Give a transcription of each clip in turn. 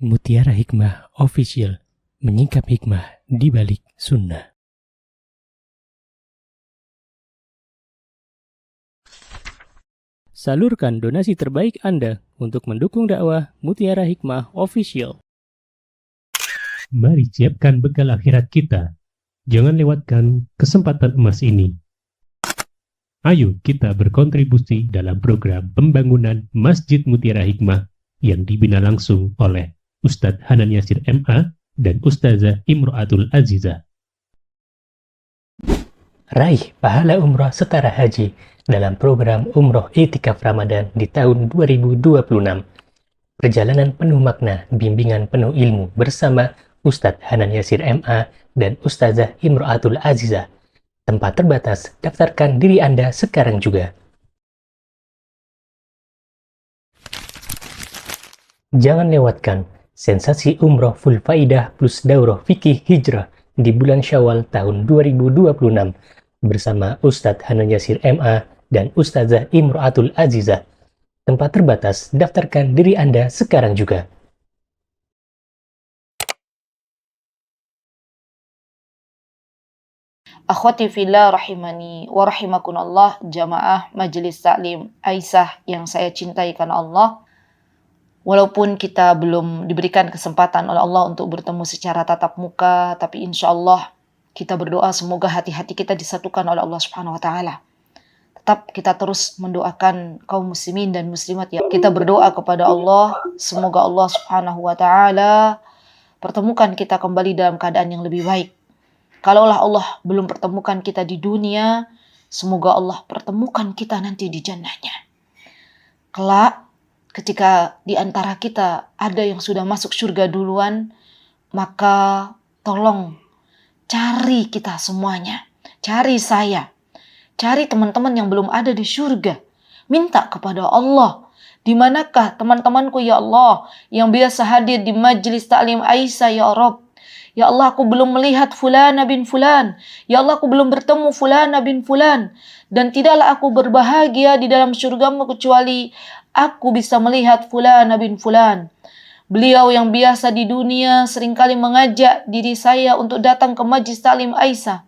Mutiara Hikmah Official, menyingkap hikmah di balik sunnah. Salurkan donasi terbaik Anda untuk mendukung dakwah Mutiara Hikmah Official. Mari siapkan bekal akhirat kita. Jangan lewatkan kesempatan emas ini. Ayo kita berkontribusi dalam program pembangunan Masjid Mutiara Hikmah yang dibina langsung oleh Ustadz Hanan Yasir MA dan Ustazah Imro'atul Azizah. Raih pahala umroh setara haji dalam program Umroh Iktikaf Ramadan di tahun 2026. Perjalanan penuh makna, bimbingan penuh ilmu bersama Ustadz Hanan Yasir MA dan Ustazah Imro'atul Azizah. Tempat terbatas, daftarkan diri Anda sekarang juga. Jangan lewatkan sensasi umroh full faidah plus daurah fikih hijrah di bulan Syawal tahun 2026 bersama Ustadz Hanan Yasir MA dan Ustazah Imro'atul Azizah. Tempat terbatas, daftarkan diri Anda sekarang juga. Akhwati fillah rahimani wa rahimakunallah, jamaah Majelis Taklim Aisyah yang saya cintai karena Allah. Walaupun kita belum diberikan kesempatan oleh Allah untuk bertemu secara tatap muka, tapi insya Allah kita berdoa semoga hati-hati kita disatukan oleh Allah Subhanahu wa Ta'ala. Tetap kita terus mendoakan kaum muslimin dan muslimat ya. Kita berdoa kepada Allah, semoga Allah Subhanahu wa Ta'ala pertemukan kita kembali dalam keadaan yang lebih baik. Kalaulah Allah belum pertemukan kita di dunia, semoga Allah pertemukan kita nanti di jannahnya. Kelak, ketika di antara kita ada yang sudah masuk surga duluan, maka tolong cari kita semuanya. Cari saya. Cari teman-teman yang belum ada di surga. Minta kepada Allah. Di manakah teman-temanku ya Allah yang biasa hadir di Majelis Taklim Aisyah ya Rabb? Ya Allah, aku belum melihat fulana bin fulan. Ya Allah, aku belum bertemu fulana bin fulan. Dan tidaklah aku berbahagia di dalam surgamu kecuali aku bisa melihat fulana bin fulan. Beliau yang biasa di dunia seringkali mengajak diri saya untuk datang ke Majelis Taklim Aisyah.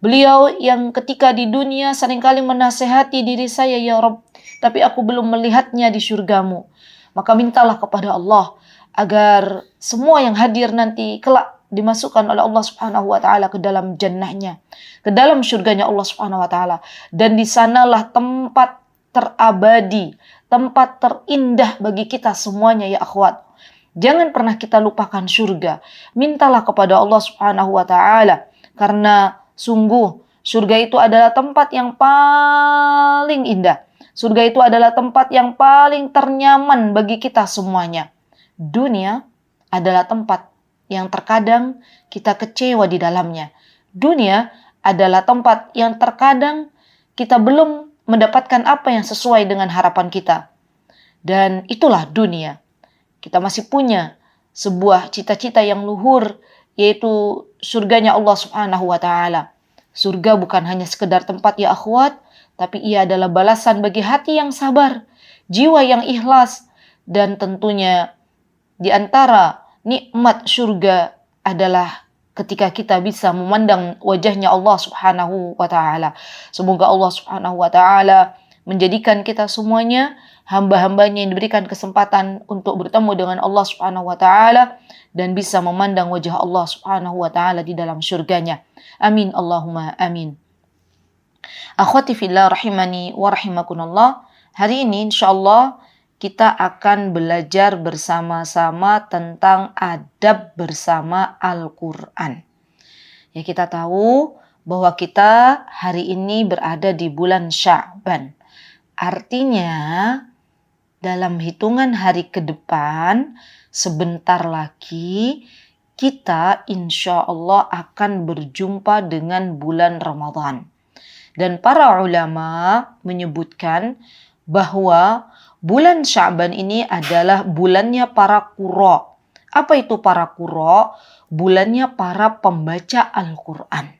Beliau yang ketika di dunia seringkali menasehati diri saya, ya Rabb, tapi aku belum melihatnya di surgamu. Maka mintalah kepada Allah agar semua yang hadir nanti kelak dimasukkan oleh Allah Subhanahu wa Ta'ala ke dalam jannahnya, ke dalam surganya Allah Subhanahu wa Ta'ala. Dan di sanalah tempat terabadi, tempat terindah bagi kita semuanya ya akhwat. Jangan pernah kita lupakan surga. Mintalah kepada Allah Subhanahu wa Ta'ala, karena sungguh surga itu adalah tempat yang paling indah. Surga itu adalah tempat yang paling ternyaman bagi kita semuanya. Dunia adalah tempat yang terkadang kita kecewa di dalamnya. Dunia adalah tempat yang terkadang kita belum mendapatkan apa yang sesuai dengan harapan kita. Dan itulah dunia. Kita masih punya sebuah cita-cita yang luhur, yaitu surganya Allah Subhanahu wa Ta'ala. Surga bukan hanya sekedar tempat ya akhwat, tapi ia adalah balasan bagi hati yang sabar, jiwa yang ikhlas, dan tentunya di antara nikmat surga adalah ketika kita bisa memandang wajahnya Allah Subhanahu wa Ta'ala. Semoga Allah Subhanahu wa Ta'ala menjadikan kita semuanya hamba-hambanya yang diberikan kesempatan untuk bertemu dengan Allah Subhanahu wa Ta'ala dan bisa memandang wajah Allah Subhanahu wa Ta'ala di dalam surganya. Amin Allahumma amin. Akhwati fillah rahimani wa rahimakunallah. Hari ini insyaallah kita akan belajar bersama-sama tentang adab bersama Al-Quran. Ya, kita tahu bahwa kita hari ini berada di bulan Sya'ban. Artinya dalam hitungan hari ke depan, sebentar lagi kita insya Allah akan berjumpa dengan bulan Ramadan. Dan para ulama menyebutkan bahwa bulan Sya'ban ini adalah bulannya para qurra. Apa itu para qurra? Bulannya para pembaca Al-Quran.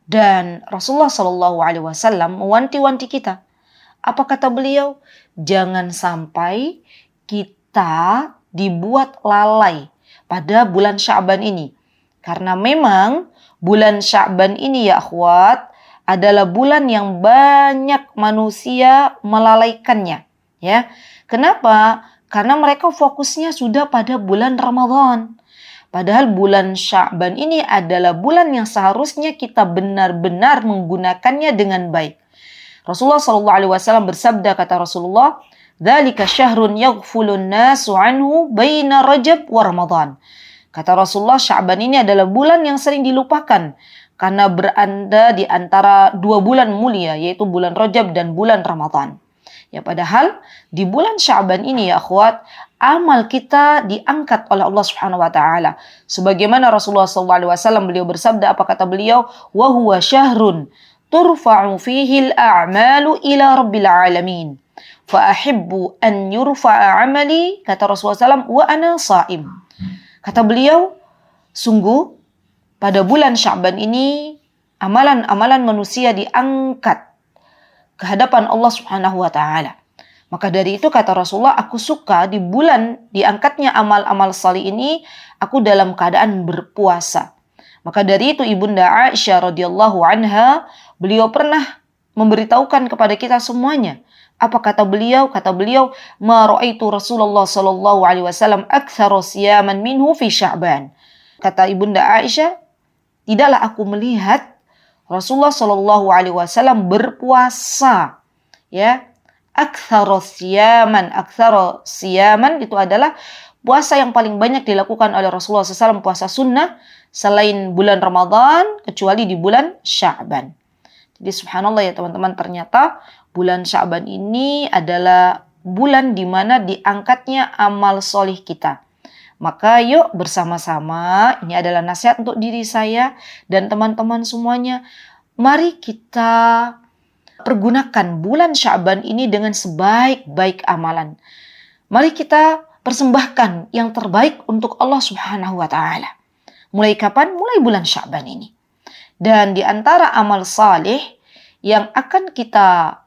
Dan Rasulullah SAW mewanti-wanti kita. Apa kata beliau? Jangan sampai kita dibuat lalai pada bulan Sya'ban ini. Karena memang bulan Sya'ban ini ya akhwat adalah bulan yang banyak manusia melalaikannya. Ya, kenapa? Karena mereka fokusnya sudah pada bulan Ramadan. Padahal bulan Sya'ban ini adalah bulan yang seharusnya kita benar-benar menggunakannya dengan baik. Rasulullah SAW bersabda, kata Rasulullah, "Dzalika syahrun yaghfulun nasu anhu baina Rajab wa Ramadan." Kata Rasulullah, Sya'ban ini adalah bulan yang sering dilupakan karena berada di antara dua bulan mulia, yaitu bulan Rajab dan bulan Ramadan. Ya, padahal di bulan Sya'ban ini ya akhwat, amal kita diangkat oleh Allah Subhanahu wa taala. Sebagaimana Rasulullah SAW beliau bersabda, apa kata beliau? "Wa huwa syahrun turfa'u fihi al-a'malu ila rabbil alamin. Fa ahibbu an yurfa'a 'amali," kata Rasulullah SAW, "wa ana sha'im." Kata beliau, sungguh pada bulan Sya'ban ini amalan-amalan manusia diangkat ke hadapan Allah Subhanahu wa taala. Maka dari itu kata Rasulullah, aku suka di bulan diangkatnya amal-amal salih ini, aku dalam keadaan berpuasa. Maka dari itu Ibunda Aisyah radhiyallahu anha, beliau pernah memberitahukan kepada kita semuanya. Apa kata beliau? Kata beliau, "Ma ra'aitu Rasulullah sallallahu alaihi wasallam aktsara siyaman minhu fi Sya'ban." Kata Ibunda Aisyah, tidaklah aku melihat Rasulullah sallallahu alaihi wasallam berpuasa, ya. Aktsara siyaman itu adalah puasa yang paling banyak dilakukan oleh Rasulullah SAW, puasa sunnah selain bulan Ramadan, kecuali di bulan Sya'ban. Jadi subhanallah ya teman-teman, ternyata bulan Sya'ban ini adalah bulan di mana diangkatnya amal solih kita. Maka yuk bersama-sama, ini adalah nasihat untuk diri saya dan teman-teman semuanya, mari kita pergunakan bulan Sya'ban ini dengan sebaik-baik amalan. Mari kita persembahkan yang terbaik untuk Allah Subhanahu wa taala. Mulai kapan? Mulai bulan Sya'ban ini. Dan di antara amal saleh yang akan kita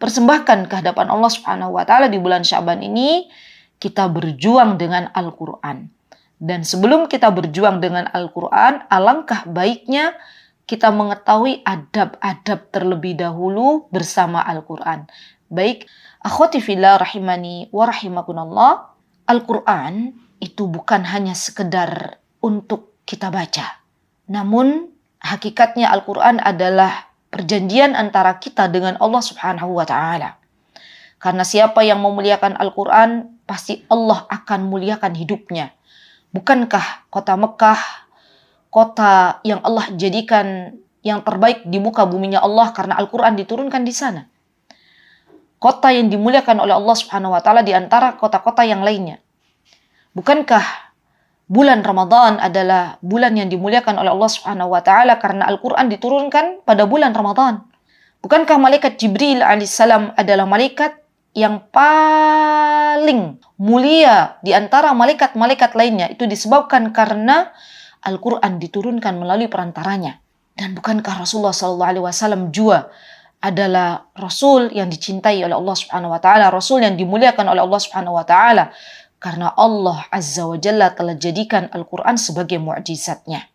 persembahkan ke hadapan Allah Subhanahu wa taala di bulan Sya'ban ini, kita berjuang dengan Al-Qur'an. Dan sebelum kita berjuang dengan Al-Qur'an, alangkah baiknya kita mengetahui adab-adab terlebih dahulu bersama Al-Qur'an. Baik, akhwati fillah rahimani wa rahimakumullah, Al-Qur'an itu bukan hanya sekedar untuk kita baca. Namun hakikatnya Al-Qur'an adalah perjanjian antara kita dengan Allah Subhanahu wa taala. Karena siapa yang memuliakan Al-Qur'an, pasti Allah akan muliakan hidupnya. Bukankah kota Mekah kota yang Allah jadikan yang terbaik di muka buminya Allah karena Al-Quran diturunkan di sana? Kota yang dimuliakan oleh Allah Subhanahu wa taala di antara kota-kota yang lainnya. Bukankah bulan Ramadan adalah bulan yang dimuliakan oleh Allah Subhanahu wa taala karena Al-Quran diturunkan pada bulan Ramadan? Bukankah malaikat Jibril alaihissalam adalah malaikat yang paling mulia di antara malaikat-malaikat lainnya? Itu disebabkan karena Al-Quran diturunkan melalui perantaranya. Dan bukankah Rasulullah SAW juga adalah Rasul yang dicintai oleh Allah Subhanahu wa taala, Rasul yang dimuliakan oleh Allah Subhanahu wa taala karena Allah Azza wa Jalla telah jadikan Al-Quran sebagai mukjizatnya.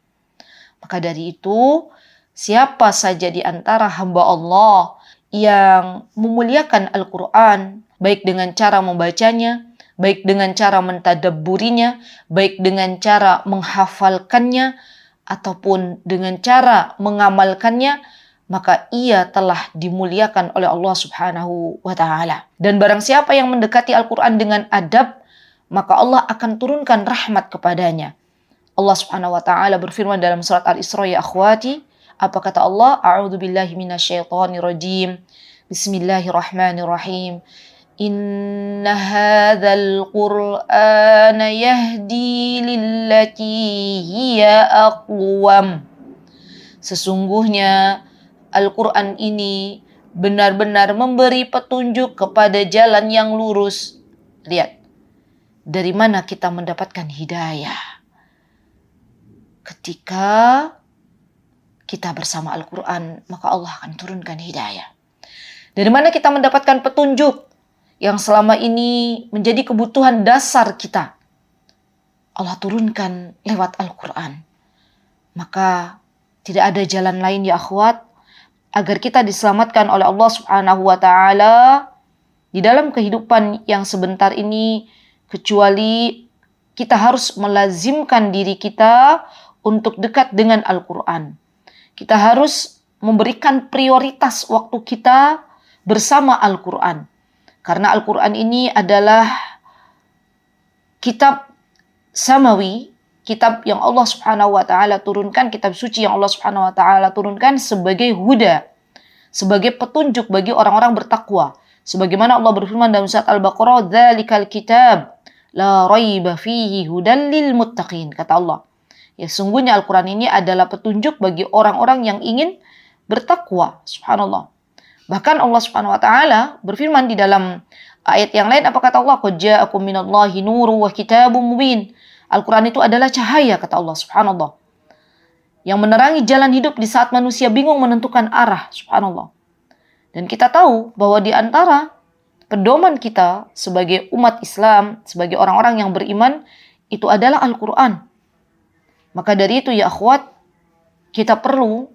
Maka dari itu, siapa saja di antara hamba Allah yang memuliakan Al-Quran, baik dengan cara membacanya, baik dengan cara mentadabburinya, baik dengan cara menghafalkannya, ataupun dengan cara mengamalkannya, maka ia telah dimuliakan oleh Allah Subhanahu wa ta'ala. Dan barang siapa yang mendekati Al-Quran dengan adab, maka Allah akan turunkan rahmat kepadanya. Allah Subhanahu wa ta'ala berfirman dalam surat Al-Isra, ya akhwati, apa kata Allah? A'udzu billahi minasyaitonir rajim. Bismillahirrahmanirrahim. Inna hadzal Qur'ana yahdi lillati hiya aqwam. Sesungguhnya Al-Quran ini benar-benar memberi petunjuk kepada jalan yang lurus. Lihat, dari mana kita mendapatkan hidayah? Ketika kita bersama Al-Quran, maka Allah akan turunkan hidayah. Dari mana kita mendapatkan petunjuk yang selama ini menjadi kebutuhan dasar kita? Allah turunkan lewat Al-Quran. Maka tidak ada jalan lain ya akhwat agar kita diselamatkan oleh Allah Subhanahu wa taala di dalam kehidupan yang sebentar ini, kecuali kita harus melazimkan diri kita untuk dekat dengan Al-Quran. Kita harus memberikan prioritas waktu kita bersama Al-Quran. Karena Al-Quran ini adalah kitab samawi, kitab yang Allah Subhanahu wa taala turunkan, kitab suci yang Allah Subhanahu wa taala turunkan sebagai huda, sebagai petunjuk bagi orang-orang bertakwa. Sebagaimana Allah berfirman dalam surat Al-Baqarah, "Dzalikal kitab la raiba fihi hudal lil muttaqin," kata Allah. Ya, sungguhnya Al-Quran ini adalah petunjuk bagi orang-orang yang ingin bertakwa. Subhanallah. Bahkan Allah Subhanahu wa taala berfirman di dalam ayat yang lain, apa kata Allah? "Qad ja'akum minallahi nurun wa kitabun mubin." Al-Quran itu adalah cahaya, kata Allah. Subhanallah. Yang menerangi jalan hidup di saat manusia bingung menentukan arah. Subhanallah. Dan kita tahu bahwa di antara pedoman kita sebagai umat Islam, sebagai orang-orang yang beriman, itu adalah Al-Quran. Maka dari itu ya akhwat, kita perlu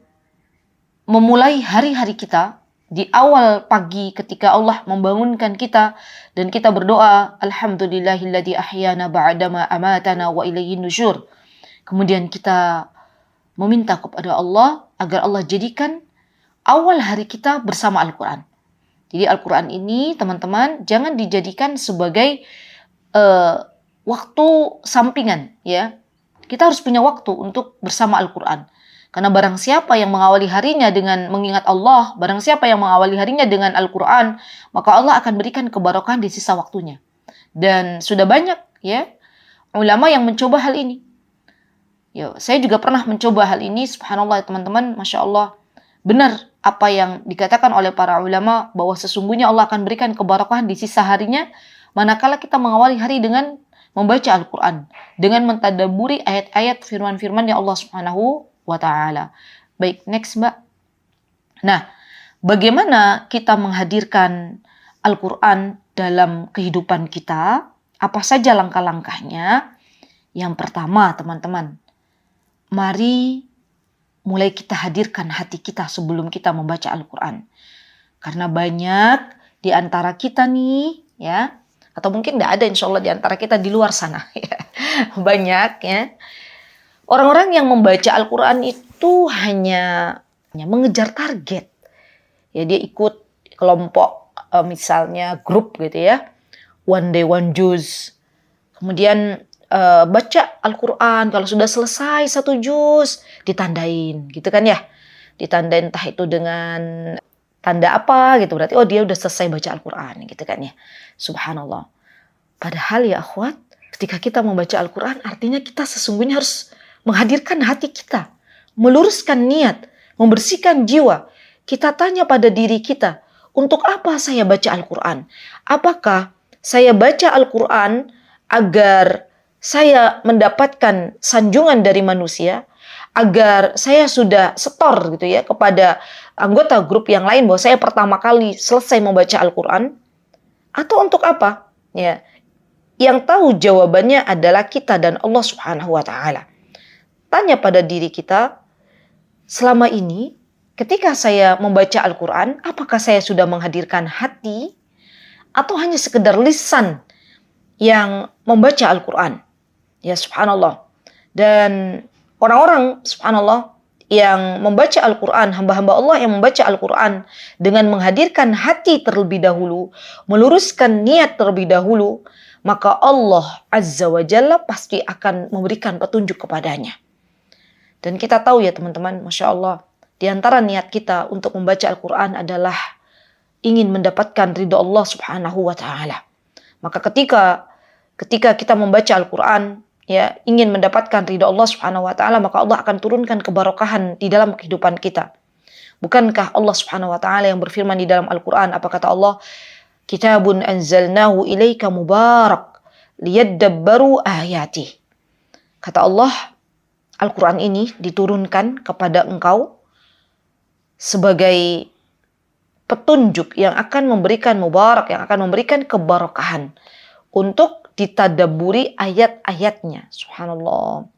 memulai hari-hari kita di awal pagi ketika Allah membangunkan kita dan kita berdoa, Alhamdulillahilladzi ahyana ba'dama amatana wa ilaihin nusyur. Kemudian kita meminta kepada Allah agar Allah jadikan awal hari kita bersama Al-Quran. Jadi Al-Quran ini teman-teman jangan dijadikan sebagai waktu sampingan ya. Kita harus punya waktu untuk bersama Al-Quran. Karena barang siapa yang mengawali harinya dengan mengingat Allah, barang siapa yang mengawali harinya dengan Al-Quran, maka Allah akan berikan kebarokahan di sisa waktunya. Dan sudah banyak ya ulama yang mencoba hal ini. Ya, saya juga pernah mencoba hal ini, subhanallah teman-teman, Masya Allah. Benar apa yang dikatakan oleh para ulama bahwa sesungguhnya Allah akan berikan kebarokahan di sisa harinya manakala kita mengawali hari dengan membaca Al-Quran, dengan mentadabburi ayat-ayat firman-firman yang Allah Subhanahu wa ta'ala. Baik, next Mbak. Nah, bagaimana kita menghadirkan Al-Quran dalam kehidupan kita? Apa saja langkah-langkahnya? Yang pertama, teman-teman, mari mulai kita hadirkan hati kita sebelum kita membaca Al-Quran. Karena banyak di antara kita nih, ya, atau mungkin tidak ada insya Allah di antara kita di luar sana, ya. Banyak ya. Orang-orang yang membaca Al-Quran itu hanya mengejar target. Ya, dia ikut kelompok misalnya grup gitu ya. One day one juz. Kemudian baca Al-Quran. Kalau sudah selesai satu juz ditandain gitu kan ya. Ditandain entah itu dengan tanda apa gitu. Berarti oh dia udah selesai baca Al-Quran gitu kan ya. Subhanallah. Padahal ya akhwat, ketika kita membaca Al-Quran artinya kita sesungguhnya harus menghadirkan hati kita, meluruskan niat, membersihkan jiwa. Kita tanya pada diri kita, untuk apa saya baca Al-Quran? Apakah saya baca Al-Quran agar saya mendapatkan sanjungan dari manusia? Agar saya sudah setor gitu ya kepada anggota grup yang lain bahwa saya pertama kali selesai membaca Al-Quran? Atau untuk apa? Ya, yang tahu jawabannya adalah kita dan Allah Subhanahu wa ta'ala. Tanya pada diri kita, selama ini ketika saya membaca Al-Quran, apakah saya sudah menghadirkan hati atau hanya sekedar lisan yang membaca Al-Quran? Ya subhanallah. Dan orang-orang subhanallah yang membaca Al-Quran, hamba-hamba Allah yang membaca Al-Quran dengan menghadirkan hati terlebih dahulu, meluruskan niat terlebih dahulu, maka Allah Azza wa Jalla pasti akan memberikan petunjuk kepadanya. Dan kita tahu ya teman-teman, Masya Allah, di antara niat kita untuk membaca Al-Quran adalah ingin mendapatkan ridha Allah Subhanahu wa ta'ala. Maka ketika kita membaca Al-Quran, ya, ingin mendapatkan ridha Allah Subhanahu wa ta'ala, maka Allah akan turunkan kebarokahan di dalam kehidupan kita. Bukankah Allah Subhanahu wa ta'ala yang berfirman di dalam Al-Quran, apa kata Allah? Kitabun anzalnahu ilaika mubarak liyadabbaru ayatih. Kata Allah, Al-Quran ini diturunkan kepada engkau sebagai petunjuk yang akan memberikan mubarak, yang akan memberikan keberkahan untuk ditadaburi ayat-ayatnya. Subhanallah.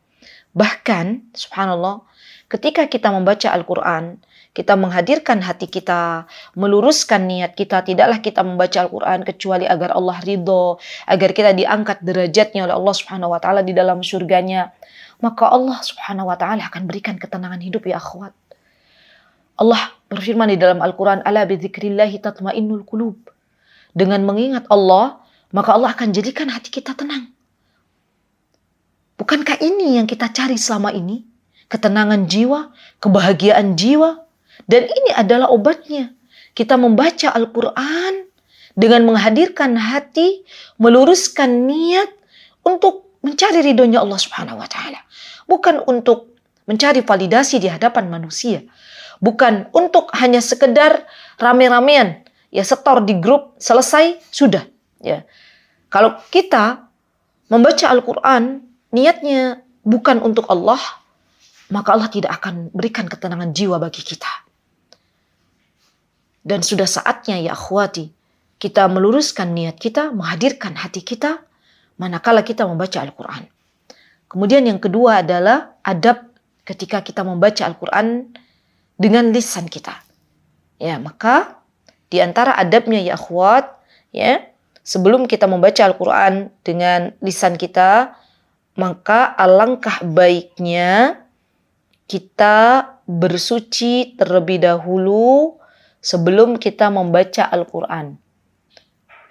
Bahkan, subhanallah, ketika kita membaca Al-Quran, kita menghadirkan hati kita, meluruskan niat kita. Tidaklah kita membaca Al-Quran kecuali agar Allah ridho, agar kita diangkat derajatnya oleh Allah Subhanahu Wa Taala di dalam surganya. Maka Allah Subhanahu Wa Taala akan berikan ketenangan hidup, ya akhwat. Allah berfirman di dalam Al-Quran, ala bidzikrillahi tatmainnul qulub. Dengan mengingat Allah, maka Allah akan jadikan hati kita tenang. Bukankah ini yang kita cari selama ini? Ketenangan jiwa, kebahagiaan jiwa. Dan ini adalah obatnya. Kita membaca Al-Quran dengan menghadirkan hati, meluruskan niat untuk mencari ridhonya Allah Subhanahu Wa Taala. Bukan untuk mencari validasi di hadapan manusia. Bukan untuk hanya sekedar rame-ramean, ya setor di grup, selesai, sudah. Ya. Kalau kita membaca Al-Quran, niatnya bukan untuk Allah, maka Allah tidak akan berikan ketenangan jiwa bagi kita. Dan sudah saatnya, ya akhwati, kita meluruskan niat kita, menghadirkan hati kita, manakala kita membaca Al-Quran. Kemudian yang kedua adalah adab ketika kita membaca Al-Quran dengan lisan kita. Ya, maka di antara adabnya, ya akhwat, ya, sebelum kita membaca Al-Quran dengan lisan kita, maka alangkah baiknya kita bersuci terlebih dahulu sebelum kita membaca Al-Quran.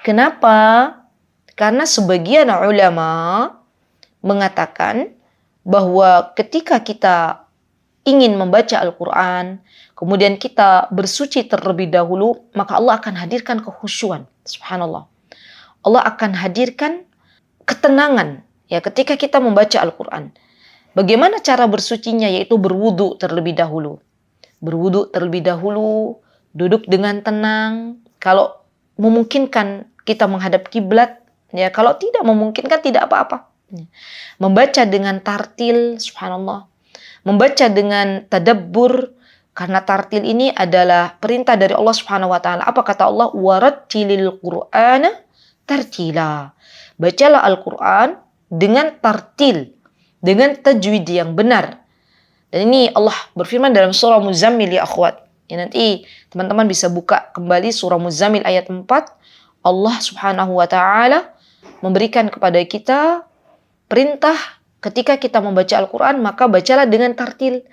Kenapa? Karena sebagian ulama mengatakan bahwa ketika kita ingin membaca Al-Quran, kemudian kita bersuci terlebih dahulu, maka Allah akan hadirkan kekhusyuan. Subhanallah. Allah akan hadirkan ketenangan ya ketika kita membaca Al-Quran. Bagaimana cara bersucinya? Yaitu berwudu terlebih dahulu. Berwudu terlebih dahulu, duduk dengan tenang. Kalau memungkinkan kita menghadap kiblat, ya kalau tidak memungkinkan tidak apa-apa. Membaca dengan tartil, subhanallah. Membaca dengan tadabbur, karena tartil ini adalah perintah dari Allah Subhanahu Wa Taala. Apa kata Allah? Warattilil Qur'ana tartila. Bacalah Al-Quran dengan tartil, dengan tajwid yang benar. Dan ini Allah berfirman dalam surah Muzammil, ya akhwat. Ya, nanti teman-teman bisa buka kembali surah Muzammil ayat 4. Allah Subhanahu Wa Taala memberikan kepada kita perintah ketika kita membaca Al-Quran, maka bacalah dengan tartil.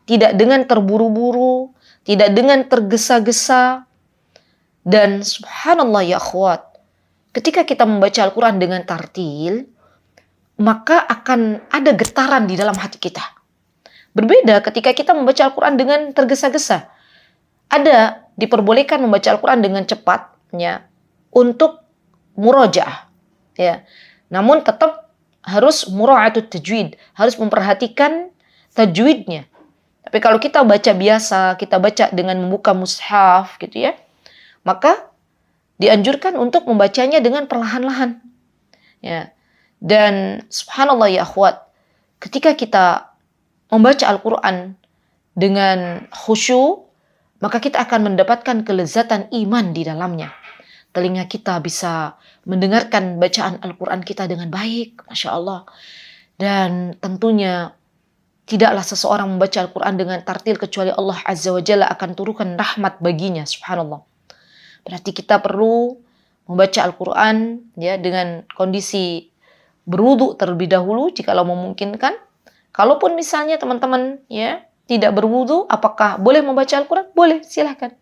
Tidak dengan terburu-buru, tidak dengan tergesa-gesa. Dan subhanallah ya akhwat, ketika kita membaca Al-Quran dengan tartil, maka akan ada getaran di dalam hati kita. Berbeda ketika kita membaca Al-Quran dengan tergesa-gesa. Ada diperbolehkan membaca Al-Quran dengan cepat, ya, untuk murojaah. Ya. Namun tetap harus mura'atut tajwid, harus memperhatikan tajwidnya. Tapi kalau kita baca biasa, kita baca dengan membuka mushaf gitu ya, maka dianjurkan untuk membacanya dengan perlahan-lahan. Ya. Dan subhanallah ya akhwat, ketika kita membaca Al-Quran dengan khusyuk, maka kita akan mendapatkan kelezatan iman di dalamnya. Telinga kita bisa mendengarkan bacaan Al-Quran kita dengan baik, Masya Allah. Dan tentunya tidaklah seseorang membaca Al-Quran dengan tartil kecuali Allah Azza wa Jalla akan turunkan rahmat baginya, subhanallah. Berarti kita perlu membaca Al-Quran ya dengan kondisi berwudu terlebih dahulu jikalau memungkinkan. Kalaupun misalnya teman-teman ya tidak berwudu, apakah boleh membaca Al-Quran? Boleh, silahkan.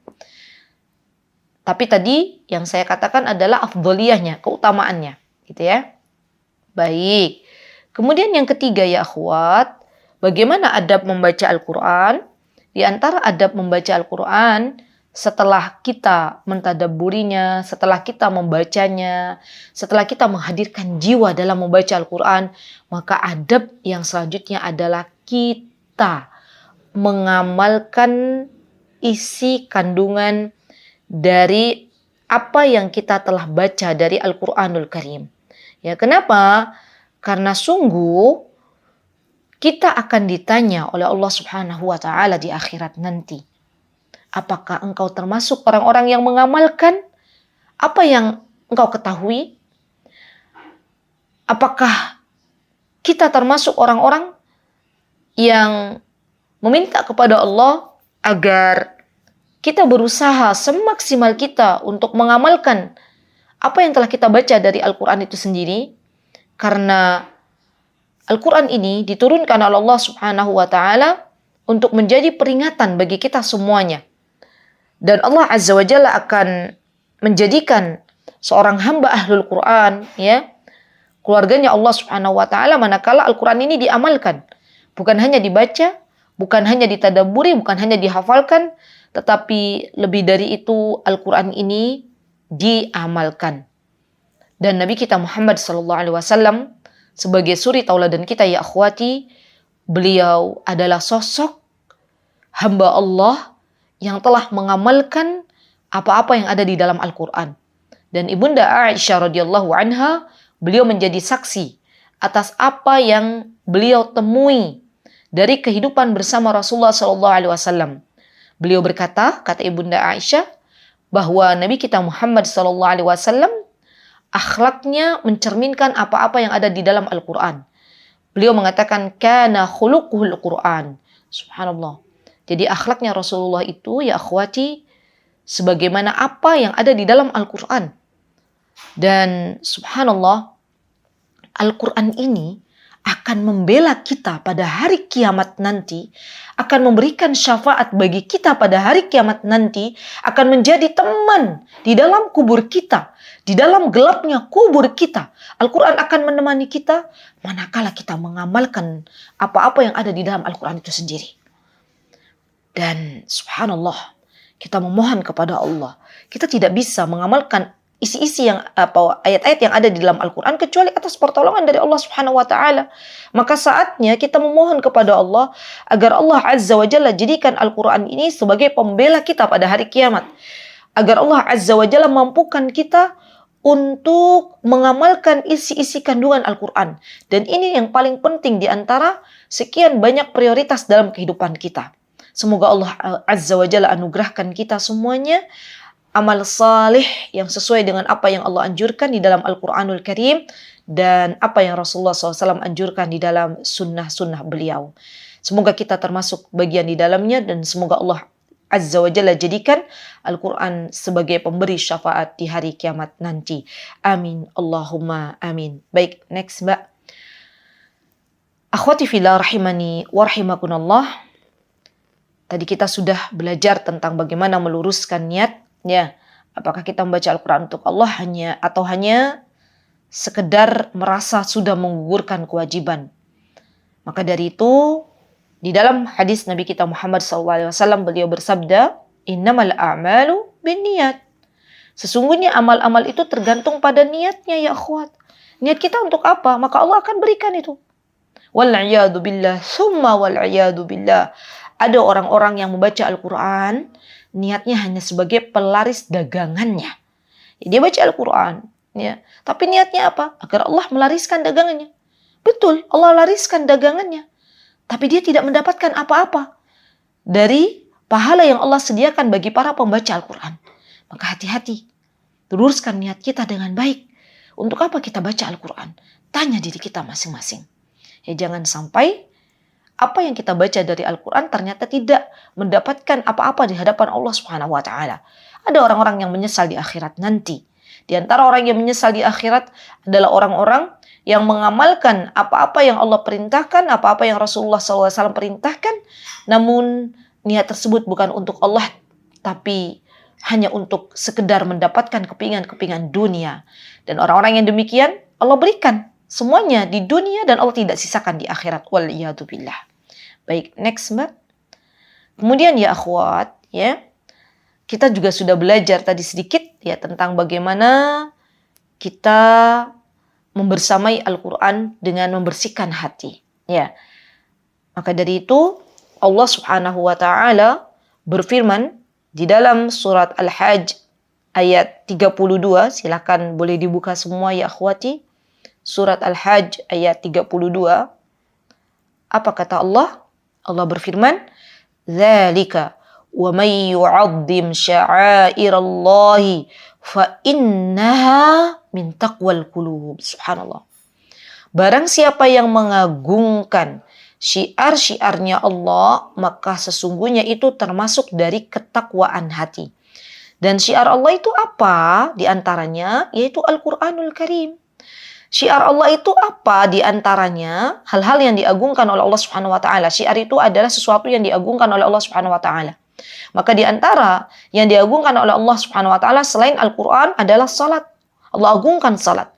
Tapi tadi yang saya katakan adalah afdoliyahnya, keutamaannya, gitu ya. Baik. Kemudian yang ketiga ya akhwat, bagaimana adab membaca Al-Quran? Di antara adab membaca Al-Quran, setelah kita mentadabburinya, setelah kita membacanya, setelah kita menghadirkan jiwa dalam membaca Al-Quran, maka adab yang selanjutnya adalah kita mengamalkan isi kandungan dari apa yang kita telah baca dari Al-Quranul Karim. Ya, kenapa? Karena sungguh kita akan ditanya oleh Allah Subhanahu wa Ta'ala di akhirat nanti. Apakah engkau termasuk orang-orang yang mengamalkan apa yang engkau ketahui? apakah kita termasuk orang-orang yang meminta kepada Allah agar kita berusaha semaksimal kita untuk mengamalkan apa yang telah kita baca dari Al-Quran itu sendiri? Karena Al-Quran ini diturunkan oleh Allah Subhanahu wa Ta'ala untuk menjadi peringatan bagi kita semuanya. Dan Allah Azza wa Jalla akan menjadikan seorang hamba ahlul Quran, ya, keluarganya Allah Subhanahu wa Ta'ala, manakala Al-Quran ini diamalkan. Bukan hanya dibaca, bukan hanya ditadaburi, bukan hanya dihafalkan, tetapi lebih dari itu Al-Quran ini diamalkan. Dan Nabi kita Muhammad SAW sebagai suri tauladan kita, ya akhwati, beliau adalah sosok hamba Allah yang telah mengamalkan apa-apa yang ada di dalam Al-Quran. Dan Ibunda Aisyah radhiyallahu anha, beliau menjadi saksi atas apa yang beliau temui dari kehidupan bersama Rasulullah SAW. Beliau berkata, kata Ibunda Aisyah, bahwa Nabi kita Muhammad SAW akhlaknya mencerminkan apa-apa yang ada di dalam Al-Quran. Beliau mengatakan, kana khuluquhul Quran. Subhanallah. Jadi akhlaknya Rasulullah itu, ya akhwati, sebagaimana apa yang ada di dalam Al-Quran. Dan subhanallah, Al-Quran ini akan membela kita pada hari kiamat nanti, akan memberikan syafaat bagi kita pada hari kiamat nanti, akan menjadi teman di dalam kubur kita, di dalam gelapnya kubur kita. Al-Quran akan menemani kita manakala kita mengamalkan apa-apa yang ada di dalam Al-Quran itu sendiri. Dan subhanallah, kita memohon kepada Allah, kita tidak bisa mengamalkan isi-isi yang ayat-ayat yang ada di dalam Al-Quran kecuali atas pertolongan dari Allah Subhanahu wa Ta'ala. Maka saatnya kita memohon kepada Allah agar Allah Azza wa Jalla jadikan Al-Quran ini sebagai pembela kita pada hari kiamat, agar Allah Azza wa Jalla mampukan kita untuk mengamalkan isi-isi kandungan Al-Quran. Dan ini yang paling penting di antara sekian banyak prioritas dalam kehidupan kita. Semoga Allah Azza wa Jalla anugerahkan kita semuanya amal salih yang sesuai dengan apa yang Allah anjurkan di dalam Al-Quranul Karim dan apa yang Rasulullah SAW anjurkan di dalam sunnah-sunnah beliau. Semoga kita termasuk bagian di dalamnya dan semoga Allah Azza wa Jalla jadikan Al-Quran sebagai pemberi syafaat di hari kiamat nanti. Amin. Allahumma amin. Baik, next Mbak. Akhwati fillah rahimani wa rahimakunallah. Tadi kita sudah belajar tentang bagaimana meluruskan niat. Ya, apakah kita membaca Al-Quran untuk Allah hanya sekedar merasa sudah menggugurkan kewajiban. Maka dari itu, di dalam hadis Nabi kita Muhammad SAW, beliau bersabda, innamal a'malu binniyat. Sesungguhnya amal-amal itu tergantung pada niatnya, ya akhwat. Niat kita untuk apa? Maka Allah akan berikan itu. Wal'iyadu billah, summa wal'iyadu billah. Ada orang-orang yang membaca Al-Quran, niatnya hanya sebagai pelaris dagangannya. Ya, dia baca Al-Quran, ya. Tapi niatnya apa? Agar Allah melariskan dagangannya. Betul, Allah lariskan dagangannya. Tapi dia tidak mendapatkan apa-apa dari pahala yang Allah sediakan bagi para pembaca Al-Quran. Maka hati-hati, luruskan niat kita dengan baik. Untuk apa kita baca Al-Quran? Tanya diri kita masing-masing. Ya, jangan sampai apa yang kita baca dari Al-Quran ternyata tidak mendapatkan apa-apa di hadapan Allah Subhanahu wa Ta'ala. Ada orang-orang yang menyesal di akhirat nanti. Di antara orang yang menyesal di akhirat adalah orang-orang yang mengamalkan apa-apa yang Allah perintahkan, apa-apa yang Rasulullah SAW perintahkan, namun niat tersebut bukan untuk Allah, tapi hanya untuk sekedar mendapatkan kepingan-kepingan dunia. Dan orang-orang yang demikian Allah berikan semuanya di dunia dan Allah tidak sisakan di akhirat. Wal'iyadzubillah. Baik, next Mbak. Kemudian ya akhwat, ya, kita juga sudah belajar tadi sedikit ya tentang bagaimana kita membersamai Al-Quran dengan membersihkan hati. Ya. Maka dari itu Allah Subhanahu wa Ta'ala berfirman di dalam surat Al-Hajj ayat 32. Silakan boleh dibuka semua ya akhwati. Surat Al-Hajj ayat 32. Apa kata Allah? Allah berfirman, "Dzalika wa may yu'azzim sya'airallahi fa innaha min taqwal qulub." Subhanallah. Barang siapa yang mengagungkan syiar-syiarnya Allah, maka sesungguhnya itu termasuk dari ketakwaan hati. Dan syiar Allah itu apa? Di antaranya yaitu Al-Quranul Karim. Syiar Allah itu apa? Di antaranya hal-hal yang diagungkan oleh Allah Subhanahu wa taala. Syiar itu adalah sesuatu yang diagungkan oleh Allah Subhanahu wa taala. Maka di antara yang diagungkan oleh Allah Subhanahu wa taala selain Al-Quran adalah salat. Allah agungkan salat.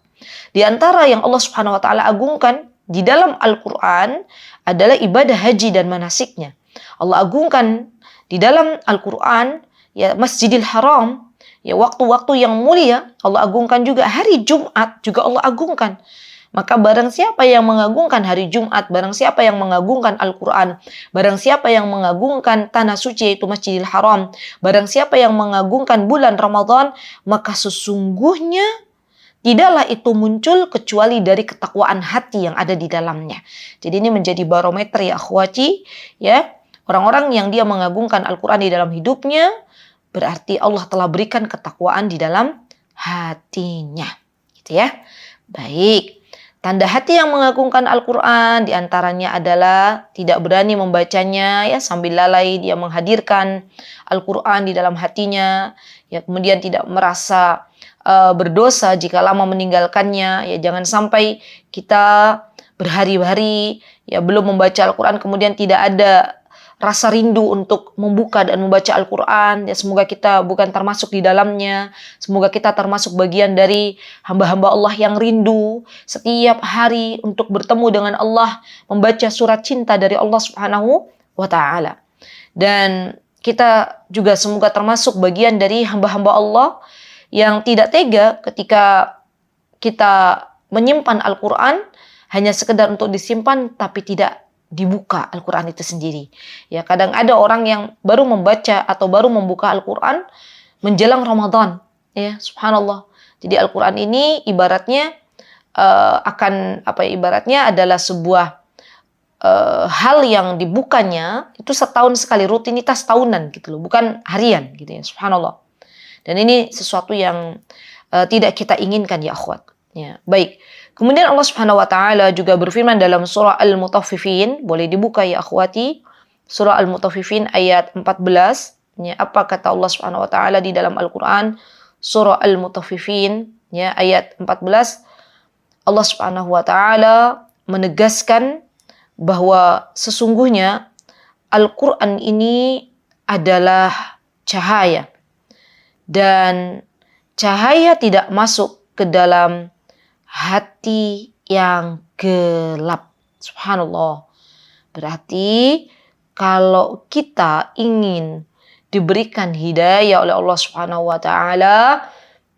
Di antara yang Allah Subhanahu wa taala agungkan di dalam Al-Quran adalah ibadah haji dan manasiknya. Allah agungkan di dalam Al-Quran ya Masjidil Haram, ya waktu-waktu yang mulia. Allah agungkan juga hari Jumat, juga Allah agungkan. Maka barang siapa yang mengagungkan hari Jumat, barang siapa yang mengagungkan Al-Quran, barang siapa yang mengagungkan tanah suci yaitu Masjidil Haram, barang siapa yang mengagungkan bulan Ramadan, maka sesungguhnya tidaklah itu muncul kecuali dari ketakwaan hati yang ada di dalamnya. Jadi ini menjadi barometer ya akhwati, ya. Orang-orang yang dia mengagungkan Al-Quran di dalam hidupnya, berarti Allah telah berikan ketakwaan di dalam hatinya. Gitu ya. Baik. Tanda hati yang mengagungkan Al-Quran diantaranya adalah tidak berani membacanya, ya sambil lalai dia menghadirkan Al-Quran di dalam hatinya, ya kemudian tidak merasa berdosa jika lama meninggalkannya. Ya jangan sampai kita berhari-hari ya belum membaca Al-Quran kemudian tidak ada rasa rindu untuk membuka dan membaca Al-Quran. Ya semoga kita bukan termasuk di dalamnya. Semoga kita termasuk bagian dari hamba-hamba Allah yang rindu setiap hari untuk bertemu dengan Allah, membaca surat cinta dari Allah Subhanahu wa taala. Dan kita juga semoga termasuk bagian dari hamba-hamba Allah yang tidak tega ketika kita menyimpan Al-Quran hanya sekedar untuk disimpan tapi tidak dibuka Al-Quran itu sendiri. Ya kadang ada orang yang baru membaca atau baru membuka Al-Quran menjelang Ramadan. Ya subhanallah. Jadi Al-Quran ini ibaratnya ibaratnya adalah sebuah hal yang dibukanya itu setahun sekali, rutinitas tahunan gitu loh, bukan harian gitu ya subhanallah. Dan ini sesuatu yang tidak kita inginkan ya akhwat. Ya, baik. Kemudian Allah Subhanahu wa taala juga berfirman dalam surah Al-Mutaffifin, boleh dibuka ya akhwati. Surah Al-Mutaffifin ayat 14. Ya, apa kata Allah Subhanahu wa taala di dalam Al-Qur'an? Surah Al-Mutaffifin ya ayat 14. Allah Subhanahu wa taala menegaskan bahwa sesungguhnya Al-Qur'an ini adalah cahaya. Dan cahaya tidak masuk ke dalam hati yang gelap. Subhanallah. Berarti kalau kita ingin diberikan hidayah oleh Allah Subhanahu wa taala,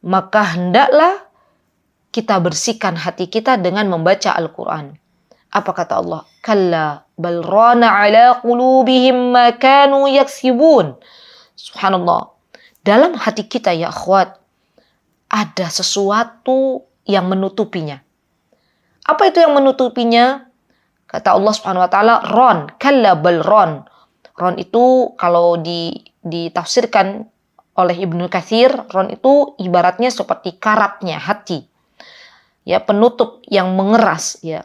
maka hendaklah kita bersihkan hati kita dengan membaca Al-Quran. Apa kata Allah? Kalla bal rana ala qulubihim ma kanu yaksibun. Subhanallah. Dalam hati kita ya akhwat, ada sesuatu yang menutupinya. Apa itu yang menutupinya? Kata Allah Subhanahu wa taala, ron, kalla bal ron. Ron itu kalau ditafsirkan oleh Ibnu Katsir, ron itu ibaratnya seperti karatnya hati. Ya, penutup yang mengeras ya.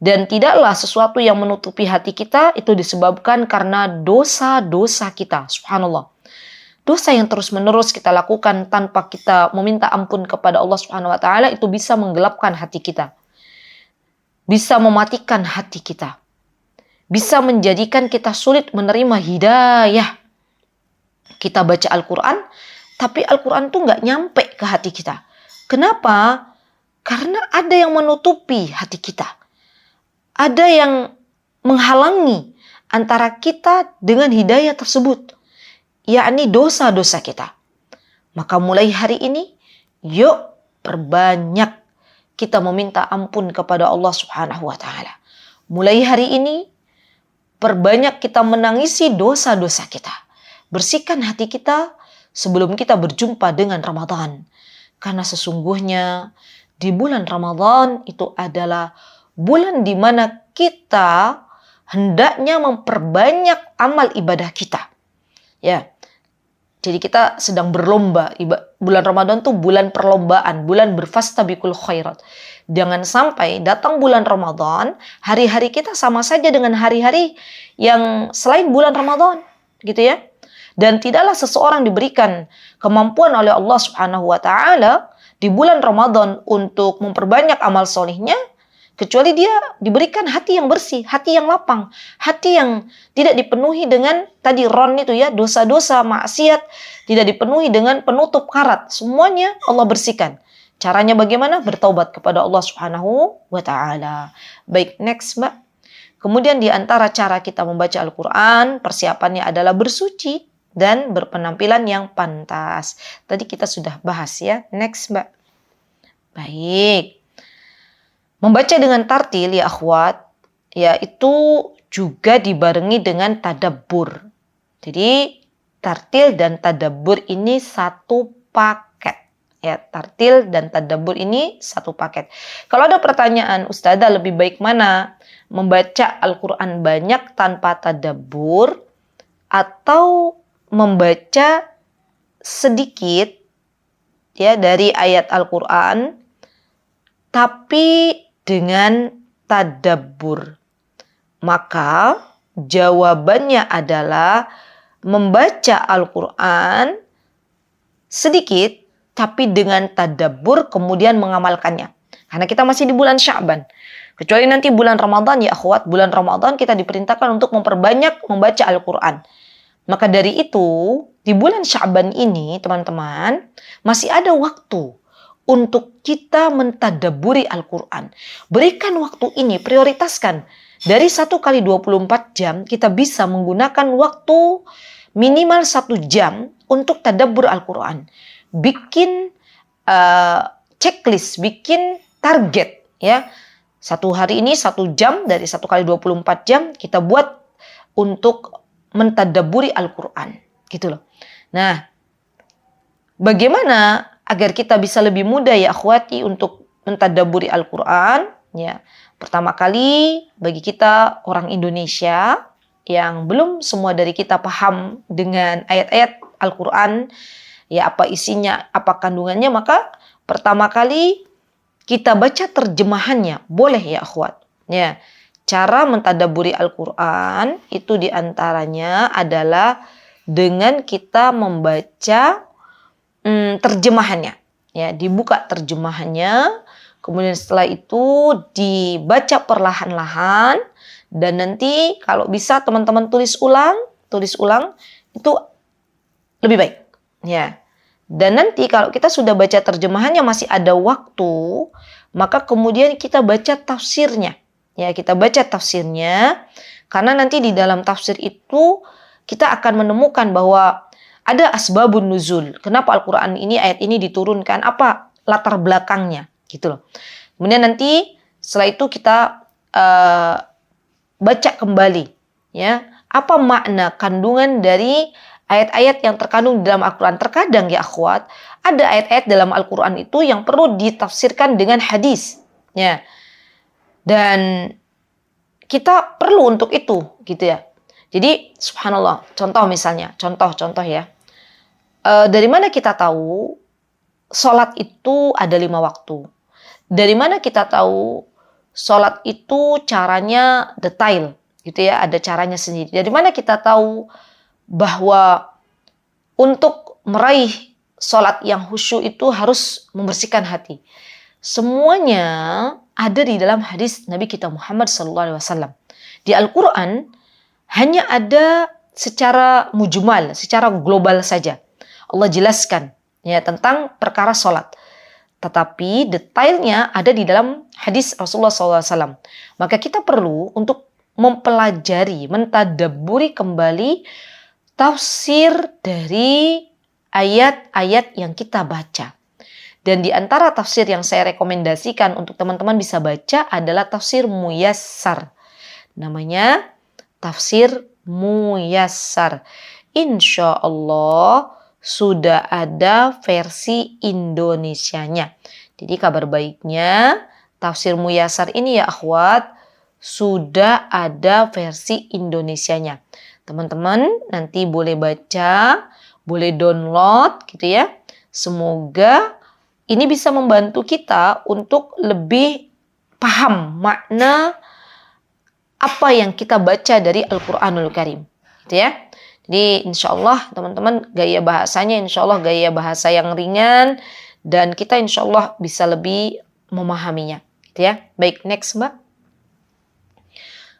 Dan tidaklah sesuatu yang menutupi hati kita itu disebabkan karena dosa-dosa kita. Subhanallah. Dosa yang terus-menerus kita lakukan tanpa kita meminta ampun kepada Allah Subhanahu wa taala itu bisa menggelapkan hati kita. Bisa mematikan hati kita. Bisa menjadikan kita sulit menerima hidayah. Kita baca Al-Quran, tapi Al-Quran itu nggak nyampe ke hati kita. Kenapa? Karena ada yang menutupi hati kita. Ada yang menghalangi antara kita dengan hidayah tersebut. Yakni dosa-dosa kita. Maka mulai hari ini, yuk perbanyak kita meminta ampun kepada Allah Subhanahu wa taala. Mulai hari ini, perbanyak kita menangisi dosa-dosa kita. Bersihkan hati kita sebelum kita berjumpa dengan Ramadan. Karena sesungguhnya di bulan Ramadan itu adalah bulan di mana kita hendaknya memperbanyak amal ibadah kita. Ya. Jadi kita sedang berlomba. Bulan Ramadan itu bulan perlombaan, bulan berfastabiqul khairat. Jangan sampai datang bulan Ramadan, hari-hari kita sama saja dengan hari-hari yang selain bulan Ramadan, gitu ya. Dan tidaklah seseorang diberikan kemampuan oleh Allah Subhanahu wa taala di bulan Ramadan untuk memperbanyak amal solehnya, kecuali dia diberikan hati yang bersih, hati yang lapang, hati yang tidak dipenuhi dengan tadi ron itu ya, dosa-dosa, maksiat, tidak dipenuhi dengan penutup karat. Semuanya Allah bersihkan. Caranya bagaimana? Bertaubat kepada Allah Subhanahu wa taala. Baik, next Mbak. Kemudian di antara cara kita membaca Al-Qur'an, persiapannya adalah bersuci dan berpenampilan yang pantas. Tadi kita sudah bahas ya. Next Mbak. Baik. Membaca dengan tartil ya akhwat, ya itu juga dibarengi dengan tadabbur. Jadi tartil dan tadabbur ini satu paket. Ya, tartil dan tadabbur ini satu paket. Kalau ada pertanyaan, Ustazah lebih baik mana? Membaca Al-Quran banyak tanpa tadabbur atau membaca sedikit ya dari ayat Al-Quran tapi dengan tadabbur? Maka jawabannya adalah membaca Al-Quran sedikit tapi dengan tadabbur kemudian mengamalkannya. Karena kita masih di bulan Sya'ban. Kecuali nanti bulan Ramadan ya akhwat, bulan Ramadan kita diperintahkan untuk memperbanyak membaca Al-Quran. Maka dari itu, di bulan Sya'ban ini, teman-teman, masih ada waktu untuk kita mentadabburi Al-Quran. Berikan waktu ini, prioritaskan. Dari 1 kali 24 jam, kita bisa menggunakan waktu minimal 1 jam untuk tadabbur Al-Quran. Bikin checklist, bikin target. Ya, satu hari ini 1 jam, dari 1 kali 24 jam, kita buat untuk mentadabburi Al-Quran, gitu loh. Nah, bagaimana agar kita bisa lebih mudah ya akhwati untuk mentadabburi Al-Quran? Ya, pertama kali bagi kita orang Indonesia yang belum semua dari kita paham dengan ayat-ayat Al-Quran, ya apa isinya, apa kandungannya, maka pertama kali kita baca terjemahannya, boleh ya akhwat. Ya. Cara mentadabburi Al-Quran itu diantaranya adalah dengan kita membaca terjemahannya. Ya, dibuka terjemahannya, kemudian setelah itu dibaca perlahan-lahan, dan nanti kalau bisa teman-teman tulis ulang itu lebih baik. Ya. Dan nanti kalau kita sudah baca terjemahannya masih ada waktu, maka kemudian kita baca tafsirnya. Ya, kita baca tafsirnya, karena nanti di dalam tafsir itu kita akan menemukan bahwa ada asbabun nuzul. Kenapa Al-Quran ini, ayat ini diturunkan, apa latar belakangnya, gitu loh. Kemudian nanti setelah itu kita baca kembali, ya, apa makna kandungan dari ayat-ayat yang terkandung dalam Al-Quran. Terkadang ya akhwat, ada ayat-ayat dalam Al-Quran itu yang perlu ditafsirkan dengan hadis. Ya. Dan kita perlu untuk itu, gitu ya. Jadi subhanallah, contoh ya. Dari mana kita tahu sholat itu ada 5 waktu? Dari mana kita tahu sholat itu caranya detail, gitu ya, ada caranya sendiri. Dari mana kita tahu bahwa untuk meraih sholat yang khusyuk itu harus membersihkan hati? Semuanya ada di dalam hadis Nabi kita Muhammad SAW. Di Al-Quran hanya ada secara mujmal, secara global saja. Allah jelaskan ya tentang perkara sholat. Tetapi detailnya ada di dalam hadis Rasulullah SAW. Maka kita perlu untuk mempelajari, mentadabburi kembali tafsir dari ayat-ayat yang kita baca. Dan di antara tafsir yang saya rekomendasikan untuk teman-teman bisa baca adalah tafsir Muyassar. Namanya tafsir Muyassar. Insya Allah sudah ada versi Indonesianya. Jadi kabar baiknya tafsir Muyassar ini ya akhwat sudah ada versi Indonesianya. Teman-teman nanti boleh baca, boleh download gitu ya. Semoga ini bisa membantu kita untuk lebih paham makna apa yang kita baca dari Al-Quranul Karim, gitu ya. Jadi insya Allah teman-teman gaya bahasanya insya Allah gaya bahasa yang ringan dan kita insya Allah bisa lebih memahaminya, gitu ya. Baik, next Mbak.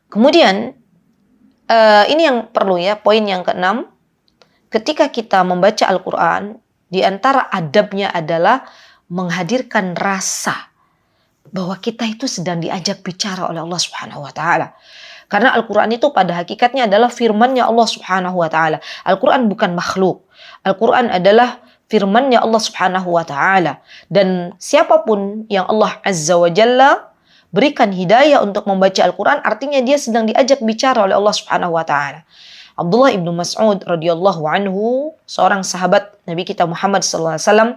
Kemudian ini yang perlu ya, poin yang keenam, ketika kita membaca Al-Quran, di antara adabnya adalah menghadirkan rasa bahwa kita itu sedang diajak bicara oleh Allah Subhanahu wa Ta'ala. Karena Al-Quran itu pada hakikatnya adalah firman-Nya Allah Subhanahu wa Ta'ala. Al-Quran bukan makhluk. Al-Quran adalah firman-Nya Allah Subhanahu wa Ta'ala. Dan siapapun yang Allah Azza wa Jalla berikan hidayah untuk membaca Al-Quran, artinya dia sedang diajak bicara oleh Allah Subhanahu wa Ta'ala. Abdullah ibnu Mas'ud radhiyallahu anhu, seorang sahabat Nabi kita Muhammad sallallahu alaihi wasallam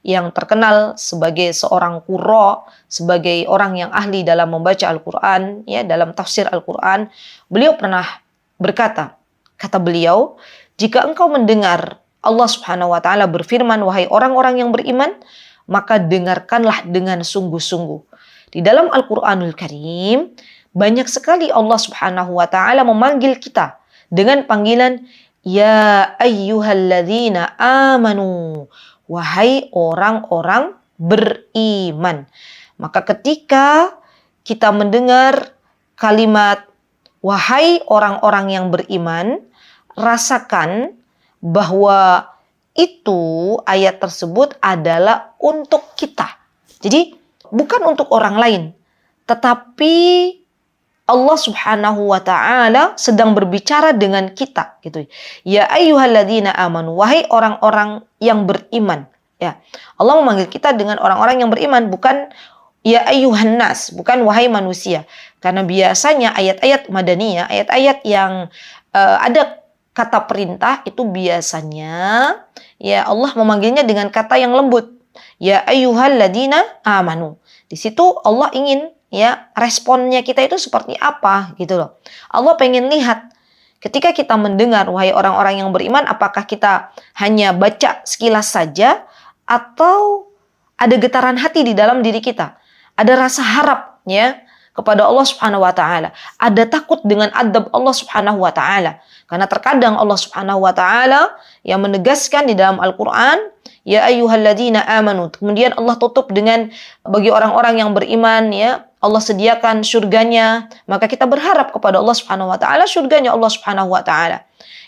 yang terkenal sebagai seorang qurra, sebagai orang yang ahli dalam membaca Al-Quran, ya, dalam tafsir Al-Quran. Beliau pernah berkata, kata beliau, jika engkau mendengar Allah Subhanahu wa Ta'ala berfirman, wahai orang-orang yang beriman, maka dengarkanlah dengan sungguh-sungguh. Di dalam Al-Quranul Karim, banyak sekali Allah Subhanahu wa Ta'ala memanggil kita dengan panggilan, ya ayyuhalladzina amanu, wahai orang-orang beriman. Maka ketika kita mendengar kalimat wahai orang-orang yang beriman, rasakan bahwa itu ayat tersebut adalah untuk kita. Jadi bukan untuk orang lain, tetapi Allah Subhanahu wa Ta'ala sedang berbicara dengan kita, gitu. Ya ayyuhalladzina amanu, wahai orang-orang yang beriman. Ya, Allah memanggil kita dengan orang-orang yang beriman, bukan ya ayyuhan nas, bukan wahai manusia. Karena biasanya ayat-ayat madaniyah, ayat-ayat yang ada kata perintah itu biasanya ya Allah memanggilnya dengan kata yang lembut. Ya ayyuhalladzina amanu. Di situ Allah ingin ya responnya kita itu seperti apa, gitu loh. Allah pengen lihat ketika kita mendengar wahai orang-orang yang beriman, apakah kita hanya baca sekilas saja atau ada getaran hati di dalam diri kita, ada rasa harap ya kepada Allah Subhanahu wa Ta'ala, ada takut dengan adab Allah Subhanahu wa Ta'ala. Karena terkadang Allah Subhanahu wa Ta'ala yang menegaskan di dalam Al-Quran, ya ayyuhalladzina amanu, kemudian Allah tutup dengan bagi orang-orang yang beriman ya Allah sediakan surganya, maka kita berharap kepada Allah Subhanahu wa Ta'ala surganya Allah Subhanahu wa Ta'ala.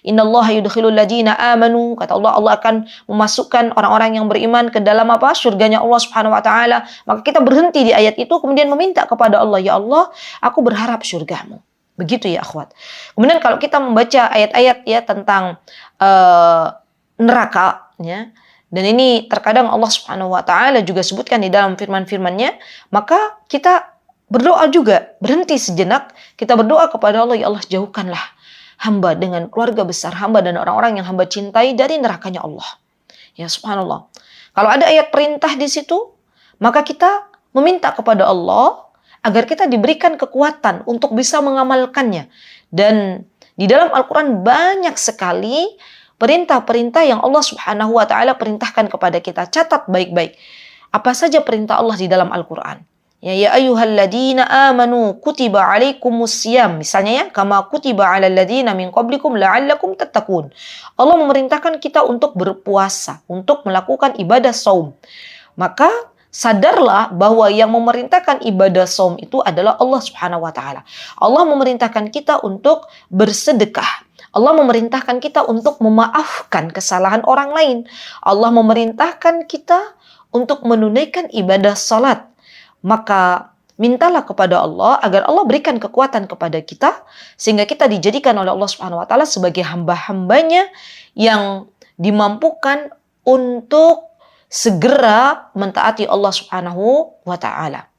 Innallaha yudkhilul ladzina amanu, kata Allah, Allah akan memasukkan orang-orang yang beriman ke dalam apa? Surganya Allah Subhanahu wa Ta'ala. Maka kita berhenti di ayat itu kemudian meminta kepada Allah, ya Allah, aku berharap surgamu. Begitu ya akhwat. Kemudian kalau kita membaca ayat-ayat ya tentang neraka ya, dan ini terkadang Allah Subhanahu wa Ta'ala juga sebutkan di dalam firman-firman-Nya, maka kita berdoa juga, berhenti sejenak, kita berdoa kepada Allah, ya Allah, jauhkanlah hamba dengan keluarga besar hamba dan orang-orang yang hamba cintai dari nerakanya Allah. Ya subhanallah. Kalau ada ayat perintah di situ, maka kita meminta kepada Allah agar kita diberikan kekuatan untuk bisa mengamalkannya. Dan di dalam Al-Quran banyak sekali perintah-perintah yang Allah Subhanahu wa Ta'ala perintahkan kepada kita. Catat baik-baik. Apa saja perintah Allah di dalam Al-Quran? Ya ayyuhalladzina amanu kutiba alaikumus siyam, misalnya ya, kama kutiba alal ladzina min qablikum la'allakum tattaqun. Allah memerintahkan kita untuk berpuasa, untuk melakukan ibadah saum. Maka sadarlah bahwa yang memerintahkan ibadah saum itu adalah Allah Subhanahu wa Ta'ala. Allah memerintahkan kita untuk bersedekah. Allah memerintahkan kita untuk memaafkan kesalahan orang lain. Allah memerintahkan kita untuk menunaikan ibadah salat. Maka mintalah kepada Allah agar Allah berikan kekuatan kepada kita sehingga kita dijadikan oleh Allah Subhanahu wa Ta'ala sebagai hamba-hambanya yang dimampukan untuk segera mentaati Allah Subhanahu wa Ta'ala.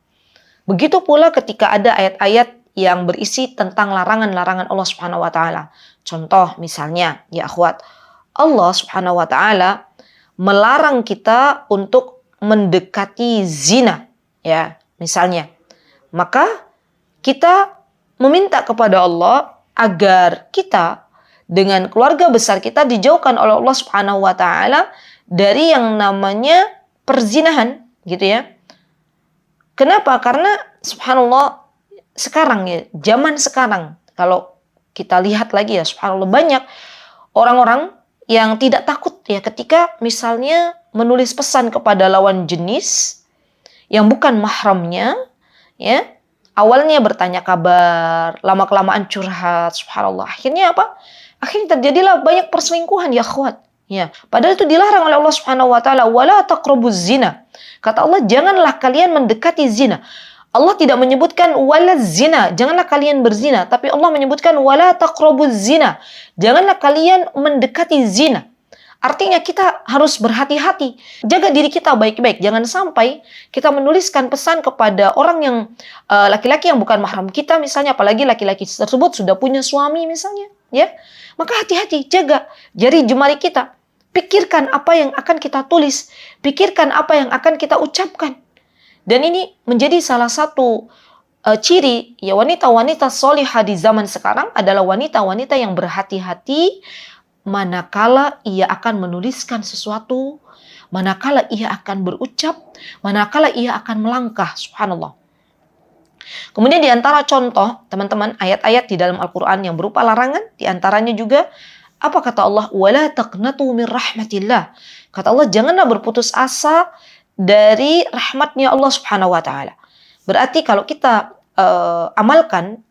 Begitu pula ketika ada ayat-ayat yang berisi tentang larangan-larangan Allah Subhanahu wa Ta'ala. Contoh misalnya, ya akhwat, Allah Subhanahu wa Ta'ala melarang kita untuk mendekati zina. Ya, misalnya. Maka kita meminta kepada Allah agar kita dengan keluarga besar kita dijauhkan oleh Allah Subhanahu wa Ta'ala dari yang namanya perzinahan. gitu ya. Kenapa? Karena subhanallah sekarang ya, zaman sekarang kalau kita lihat lagi ya, subhanallah banyak orang-orang yang tidak takut ya ketika misalnya menulis pesan kepada lawan jenis yang bukan mahramnya, ya. Awalnya bertanya kabar, lama-kelamaan curhat, subhanallah. Akhirnya apa? Akhirnya terjadilah banyak perselingkuhan ya akhwat. Ya, padahal itu dilarang oleh Allah Subhanahu wa taala, wala taqrabuz zina. Kata Allah, janganlah kalian mendekati zina. Allah tidak menyebutkan wala zina, janganlah kalian berzina, tapi Allah menyebutkan wala taqrabuz zina. Janganlah kalian mendekati zina. Artinya kita harus berhati-hati, jaga diri kita baik-baik. Jangan sampai kita menuliskan pesan kepada orang yang laki-laki yang bukan mahram kita misalnya, apalagi laki-laki tersebut sudah punya suami misalnya, ya. Maka hati-hati, jaga jari jemari kita. Pikirkan apa yang akan kita tulis, pikirkan apa yang akan kita ucapkan. Dan ini menjadi salah satu ciri ya wanita-wanita solihah di zaman sekarang adalah wanita-wanita yang berhati-hati manakala ia akan menuliskan sesuatu, manakala ia akan berucap, manakala ia akan melangkah, subhanallah. Kemudian di antara contoh, teman-teman, ayat-ayat di dalam Al-Quran yang berupa larangan, di antaranya juga, apa kata Allah? وَلَا تَقْنَطُوا مِنْ رَحْمَةِ اللَّهِ. Kata Allah, janganlah berputus asa dari rahmatnya Allah subhanahu wa ta'ala. Berarti kalau kita amalkan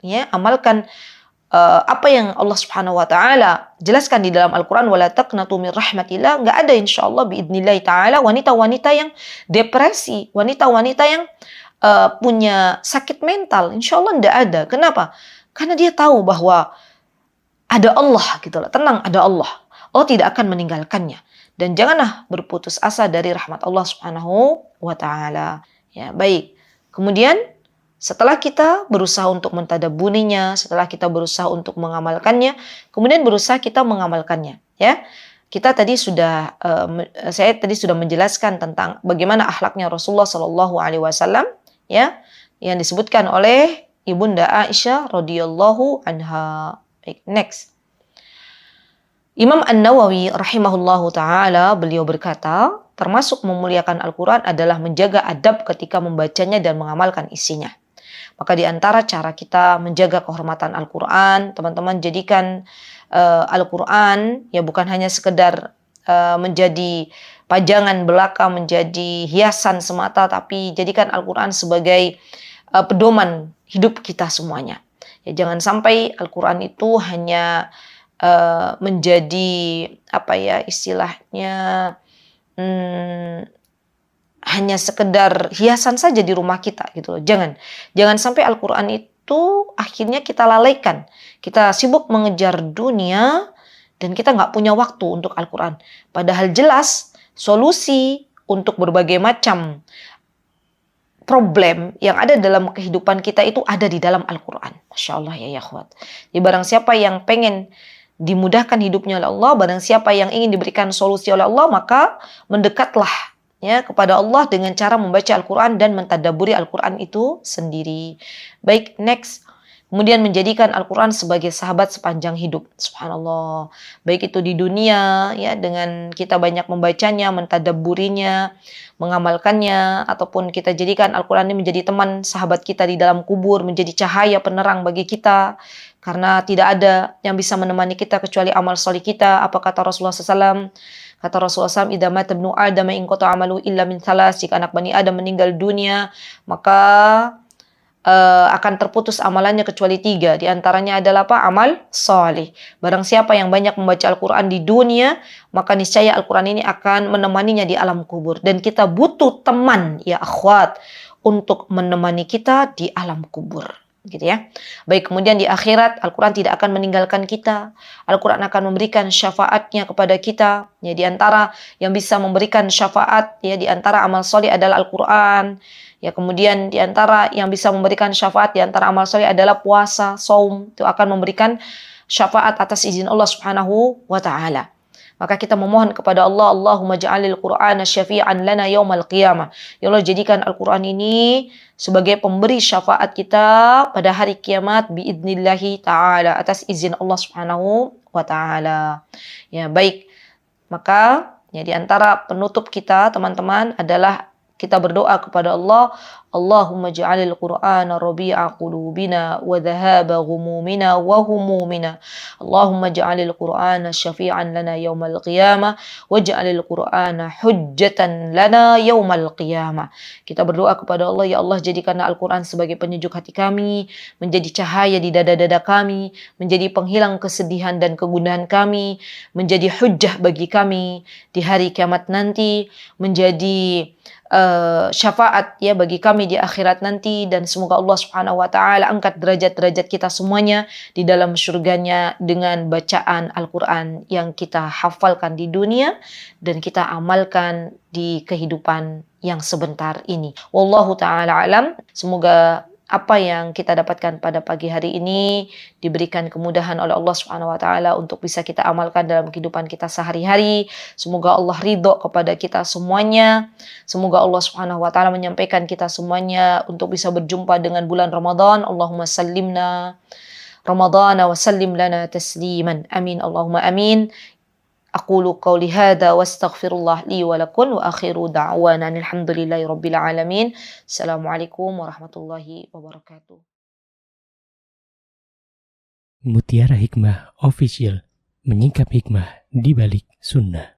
apa yang Allah Subhanahu wa taala jelaskan di dalam Al-Qur'an, wala taqnatu min rahmatillah, enggak ada insyaallah biidznillah taala wanita-wanita yang depresi, wanita-wanita yang punya sakit mental, insyaallah enggak ada. Kenapa? Karena dia tahu bahwa ada Allah gitu loh. Tenang, ada Allah. Allah tidak akan meninggalkannya. Dan janganlah berputus asa dari rahmat Allah Subhanahu wa taala. Ya, baik. Kemudian setelah kita berusaha untuk mentadabburinya, setelah kita berusaha untuk mengamalkannya, kemudian berusaha kita mengamalkannya, ya. Kita tadi sudah, saya tadi sudah menjelaskan tentang bagaimana akhlaknya Rasulullah Shallallahu Alaihi Wasallam, ya, yang disebutkan oleh Ibunda Aisyah radhiyallahu anha. Baik, next. Imam An-Nawawi rahimahullahu taala beliau berkata, termasuk memuliakan Al-Quran adalah menjaga adab ketika membacanya dan mengamalkan isinya. Maka di antara cara kita menjaga kehormatan Al-Quran, teman-teman jadikan Al-Quran ya bukan hanya sekedar menjadi pajangan belaka, menjadi hiasan semata, tapi jadikan Al-Quran sebagai pedoman hidup kita semuanya. Ya, jangan sampai Al-Quran itu hanya menjadi apa ya istilahnya hanya sekedar hiasan saja di rumah kita gitu loh. Jangan sampai Al-Quran itu akhirnya kita lalaikan. Kita sibuk mengejar dunia dan kita nggak punya waktu untuk Al-Quran. Padahal jelas solusi untuk berbagai macam problem yang ada dalam kehidupan kita itu ada di dalam Al-Quran. Masya Allah ya akhwat. Jadi barang siapa yang pengen dimudahkan hidupnya oleh Allah, barang siapa yang ingin diberikan solusi oleh Allah, maka mendekatlah ya kepada Allah dengan cara membaca Al-Quran dan mentadabburi Al-Quran itu sendiri. Baik, next. Kemudian menjadikan Al-Quran sebagai sahabat sepanjang hidup. Subhanallah. Baik itu di dunia ya dengan kita banyak membacanya, mentadabburinya, mengamalkannya, ataupun kita jadikan Al-Quran ini menjadi teman sahabat kita di dalam kubur, menjadi cahaya penerang bagi kita. Karena tidak ada yang bisa menemani kita kecuali amal soleh kita. Apa kata Rasulullah SAW? Kata Rasulullah SAW, idza mata ibnu Adam in qata amalu illa min thalas. Jika anak Bani Adam meninggal dunia, maka akan terputus amalannya kecuali 3. Di antaranya adalah apa? Amal soleh. Barang siapa yang banyak membaca Al-Quran di dunia, maka niscaya Al-Quran ini akan menemaninya di alam kubur. Dan kita butuh teman, ya akhwat, untuk menemani kita di alam kubur. Gitu ya. Baik, kemudian di akhirat Al-Quran tidak akan meninggalkan kita. Al-Quran akan memberikan syafaatnya kepada kita. Ya, di antara yang bisa memberikan syafaat ya di antara amal soleh adalah Al-Quran. Ya, kemudian di antara yang bisa memberikan syafaat di antara amal soleh adalah puasa, saum. Itu akan memberikan syafaat atas izin Allah Subhanahu wa taala. Maka kita memohon kepada Allah, Allahumma ja'alil Qur'ana syafi'an lana yaumal qiyamah. Ya Allah, jadikan Al-Quran ini sebagai pemberi syafaat kita pada hari kiamat biidnillahi ta'ala, atas izin Allah Subhanahu wa ta'ala. Ya, baik. Maka ya di antara penutup kita, teman-teman, adalah Kita berdoa kepada Allah, Allahumma ja'alil Qur'ana rabi'a qulubina wa dhahaba ghumumina wa humumina. Allahumma ja'alil Qur'ana syafi'an lana yawmal qiyamah waj'alil Qur'ana hujjatan lana yawmal qiyamah. Kita berdoa kepada Allah, ya Allah jadikanlah Al-Quran sebagai penyejuk hati kami, menjadi cahaya di dada-dada kami, menjadi penghilang kesedihan dan kegundahan kami, menjadi hujjah bagi kami di hari kiamat nanti, menjadi syafaat ya bagi kami di akhirat nanti, dan semoga Allah Subhanahu wa taala angkat derajat-derajat kita semuanya di dalam surganya dengan bacaan Al-Qur'an yang kita hafalkan di dunia dan kita amalkan di kehidupan yang sebentar ini. Wallahu taala alam. Semoga apa yang kita dapatkan pada pagi hari ini diberikan kemudahan oleh Allah Subhanahu wa taala untuk bisa kita amalkan dalam kehidupan kita sehari-hari. Semoga Allah ridho kepada kita semuanya. Semoga Allah Subhanahu wa taala menyampaikan kita semuanya untuk bisa berjumpa dengan bulan Ramadan. Allahumma sallimna Ramadana wa sallim lana tasliman. Amin Allahumma amin. Aqulu qawli hadha wa astaghfirullah li wa lakum wa akhiru da'wana alhamdulillahi rabbil alamin. Assalamualaikum warahmatullahi wabarakatuh. Mutiara Hikmah Official, menyingkap hikmah di balik sunnah.